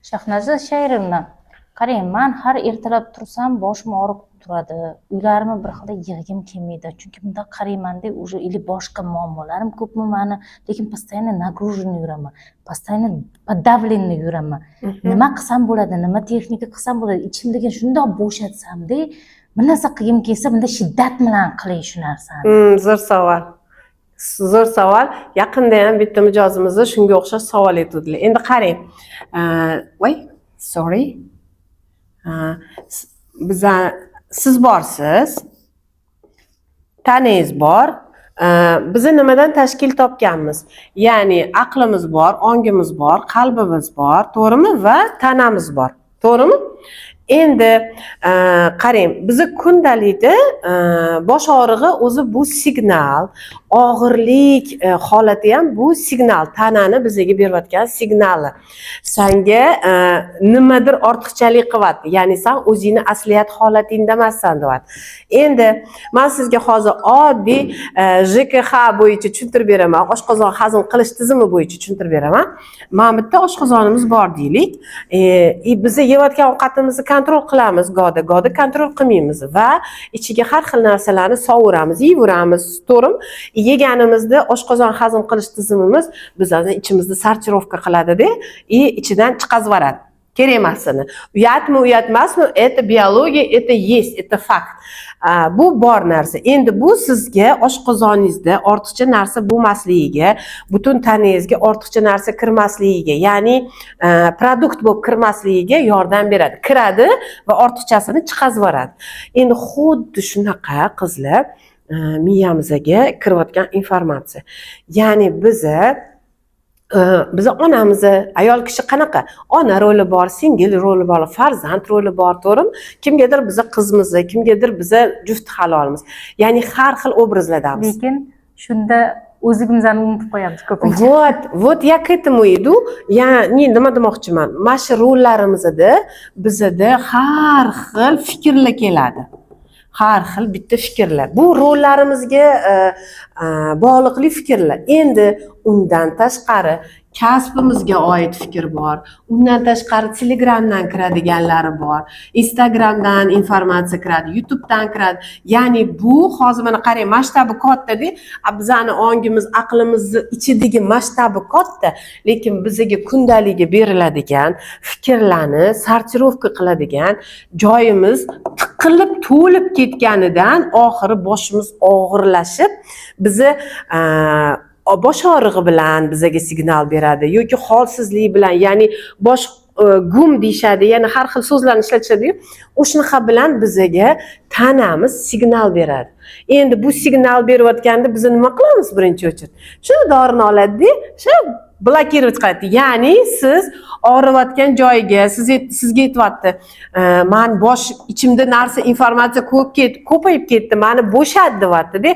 Shahnoza Shayrovna, qarang, men har ertalab tursam boshim og'rib turadi. Uylarimni bir xil yig'gim kelmaydi. Chunki bunda qaraymanda уже или boshqa muammolarim ko'pmi meni, lekin постоянно нагруженный yuraman. Постоянно подавленный yuraman. Nima qilsam bo'ladi, nima texnika qilsam bo'ladi, ichimdagi shundoq bo'shatsam-da, bir narsa qilgim kelsa, bunda shiddat bilan qiling shu narsani. Zo'r savol. Zo'r savol. Yaqinda ham bitta mijozimizda shunga o'xshash savol etdilar. Endi qarang. Sorry. Siz borsiz. Taningiz bor. Biz nimadan tashkil topganmiz? Ya'ni aqlimiz bor, ongimiz bor, qalbimiz bor, to'g'rimi? Va tanamiz bor. To'g'rimi? Endi qarang, bizni kundalikda bosh og'rig'i o'zi bu signal, og'irlik holati ham bu signal, tanani bizga berayotgan signali. Senga nimadir ortiqchalik qilyapti, ya'ni sen o'zingni asliyat holatingda emassan deyapti. Endi men sizga hozir oddiy JKH bo'yicha tushuntirib beraman, oshqozon hazm qilish tizimi bo'yicha tushuntirib beraman. Men bitta oshqozonimiz bor deylik. Biz yeyotgan ovqatimizni kontrol qilamiz, go'da kontrol qilmaymiz va ichiga har xil narsalarni sovuramiz, yeyveramiz, to'g'rimi? Yeganimizda oshqozon hazm qilish tizimimiz bizni ichimizda sortirovka qiladi-da, ichidan chiqazib yuboradi. Kerak emasini. Uyatmi, uyatmasmi? Это biologiya, это есть, это fakt. Bu bor narsa. Endi bu sizga oshqozoningizda ortiqcha narsa bo'lmasligiga, butun tanangizga ortiqcha narsa kirmasligiga, ya'ni produkt bo'lib kirmasligiga yordam beradi. Kiradi va ortiqchasini chiqazib yuboradi. Endi xuddi shunaqa qizlar miyamizga kirayotgan informatsiya. Ya'ni biza onamiz, ayol kishi qanaqa? Ona roli bor, singil roli bor, farzand roli bor, to'g'rimi? Kimgadir biza qizmiz, kimgadir biza juft halolmiz. Ya'ni har xil obrazlardamiz. Lekin shunda o'zimizni unutib qo'yamiz ko'pincha. Вот я к этому иду. Ya'ni nima demoqchiman? Mana shu rollarimizda bizda har xil fikrlar keladi. Har xil bitta fikrlar. Bu rollarimizga bog'liqli fikrlar. Endi undan tashqari kasbimizga oid fikr bor. Undan tashqari Telegramdan kiradiganlari bor. Instagramdan informatsiya kiradi, YouTubedan kiradi. Ya'ni bu hozir mana qarang, masshtabi katta-da. Bizning ongimiz, aqlimizni ichidagi masshtabi katta, lekin bizga kundaligiga beriladigan fikrlarni sortirovka qiladigan joyimiz tiqilib to'lib ketganidan oxiri boshimiz og'irlashib, bizni bosh og'rig'i bilan bizga signal beradi yoki holsizlik bilan, ya'ni bosh gum deyishadi, ya'ni har xil so'zlarni ishlatishadi-yu, o'shanaqa bilan bizga tanamiz signal beradi. Endi bu signal berayotganda biz nima qilamiz birinchi o'chir? Shu dorini oladi-da, shu blokировать qiladi. Ya'ni siz og'riyotgan joyiga sizga aytyapti, men bosh ichimda narsa informatsiya ko'payib ketdi, meni bo'shadi deyapti-da.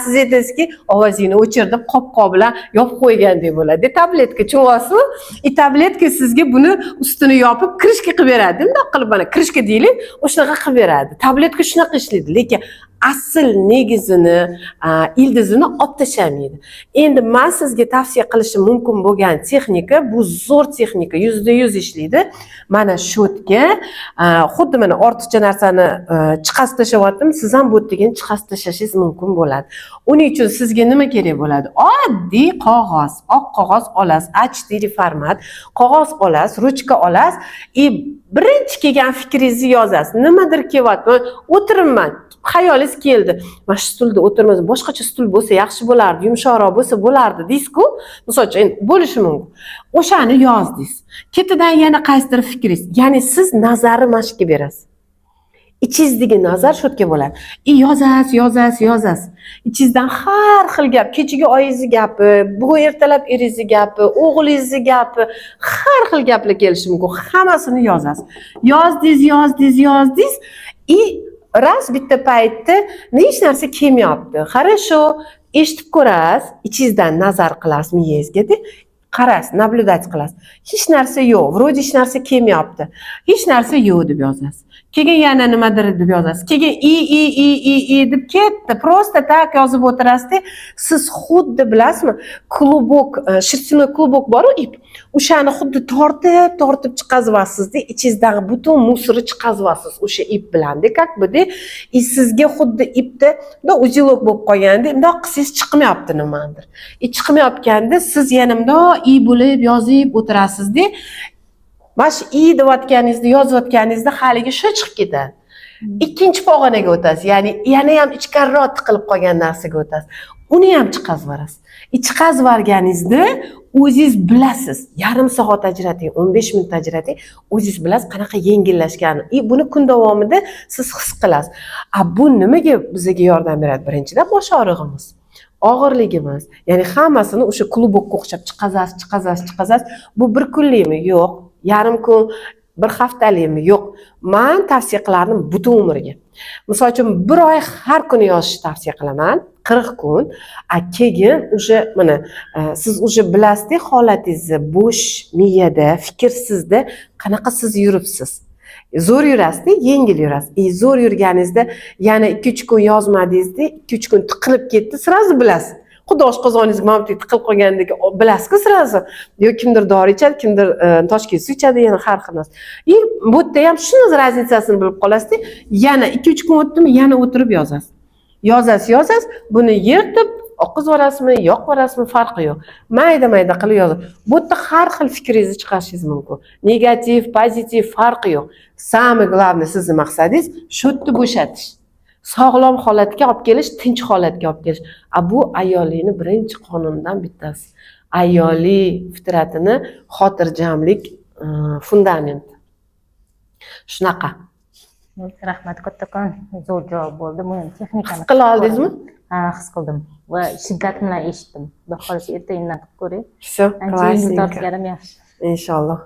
Siz aytasizki, ovozingizni o'chirib, qopqoq bilan yopib qo'ygandek bo'ladi. Tabletka cho'g'asizmi? Tabletka sizga buni ustini yopib krishka qilib beradi. Bunday qilib mana krishka deylik, o'shanaqa qilib beradi. Tabletka shunaqa ishlaydi, lekin asl negizini, ildizini olib tashlamaydi. Endi men sizga tavsiya qilishim mumkin bo'lgan texnika, bu zo'r texnika, 100% ishlaydi. Mana shotga xuddi mana ortiqcha narsani chiqazib tashlayaptim, siz ham bu yerdan chiqazib tashlashingiz mumkin bo'ladi. Uning uchun sizga nima kerak bo'ladi? Oddiy qog'oz, oq qog'oz olasiz, A4 format, qog'oz olasiz, ruchka olasiz, birinchi kelgan fikringizni yozasiz. Nimadir kelyapti, o'tiribman, xayolingiz keldi. Mana shu stulda o'tirmasam, boshqacha stul bo'lsa yaxshi bo'lardi, yumshoqroq bo'lsa bo'lardi deysiz-ku. Masalan, bo'lishi mumkin. O'shani yozdingiz. Ketidan yana qaysidir fikringiz, ya'ni siz nazarni mashqqa berasiz. İçizdagi nazar shotga bo'ladi. Yozasiz. İchingizdan har xil gap, kechagi oyingizni gapi, bugun ertalab eringizni gapi, o'g'lingizni gapi, har xil gaplar kelishi mumkin. Hammasini yozasiz. Yozdingiz. Raz bitta paytda hech narsa kelmayapti. Хорошо, eshitib ko'rasiz, ichingizdan nazar qilasiz miyangizga-da. Qarasiz, nablюдать qilasiz. Hech narsa yo'q, вроде hech narsa kelmayapti. Hech narsa yo'q deb yozasiz. Keyin yana nimadir deb yozasiz. Keyin deb ketdi. Просто tak yozib o'tirasiz. Siz xuddi bilasizmi, klubok, shirtinoy klubok bor-ku, ip. o'shani xuddi tortib chiqazyapsizda, ichingizdagi butun musori chiqazyapsiz o'sha ip bilanda, как бы sizga xuddi ipda uzilok bo'lib qolganda, bundoq qilsangiz chiqmayapti nimadir. Chiqmayotganda siz yana bundoq i bo'lib yozib o'tirasizda, mana shu i deyotganingizda, yozayotganingizda haligi shu chiqib ketadi. Ikkinchi pog'onaga o'tasiz, ya'ni yana ham ichkariroq tiqilib qolgan narsaga o'tasiz. Uni ham chiqazvorasiz. Chiqazvorganingizda o'zingiz bilasiz. Yarim soat ajrating, 15 minut ajrating, o'zingiz bilasiz qanaqa yengillashganini. Buni kun davomida siz his qilasiz. Bu nimaga bizga yordam beradi? Birinchidan bosh og'rig'imiz, og'irligimiz, ya'ni hammasini o'sha klubokka o'xshab chiqazasiz. Bu bir kunlikmi? Yo'q. Yarim kun, bir haftalikmi? Yo'q. Men tavsiya qilardim butun umrga. Misol uchun bir oy har kuni yozishni tavsiya qilaman, 40 kun. Keyin o'sha mana siz o'sha bilasizda holatingizni bo'sh miyada, fikrsizda qanaqa siz yuribsiz. Zo'r yurasizda, yengil yurasiz. Zo'r yurganingizda yana 2-3 kun yozmadingizda, 2-3 kun tiqilib ketdi, sirazi bilasiz. Xuddi oshqozoningizga mana bunday tiqilib qolgandek bilasizku sirazi. Yo kimdir dori ichadi, kimdir toshkent suv ichadi, yana har xil narsa. Bu yerda ham shuni razницасini bilib qolasizda, yana 2-3 kun o'tdimi, yana o'tirib yozasiz. Yozasiz, buni yirtib oqizvorasizmi, yoqvorasizmi farqi yo'q. Mayda qilib yozing. Bu yerda har xil fikringizni chiqarishingiz mumkin. Negativ, pozitiv farqi yo'q. Самое главное sizning maqsadingiz shu yerda bo'shatish. Sog'lom holatga olib kelish, tinch holatga olib kelish. Bu ayollikning birinchi qonunidan bittasi. Ayollik fitratini xotirjamlik fundamenti. Shunaqa. Rahmat kattakon, zo'r javob bo'ldi. Bu texnikani His qila oldingizmi? Ha, his qildim va shiddat bilan eshitdim. Xudo xolisa erta indin qilib ko'ring. Все, Ancha yengil tortganim yaxshi. Inshaalloh.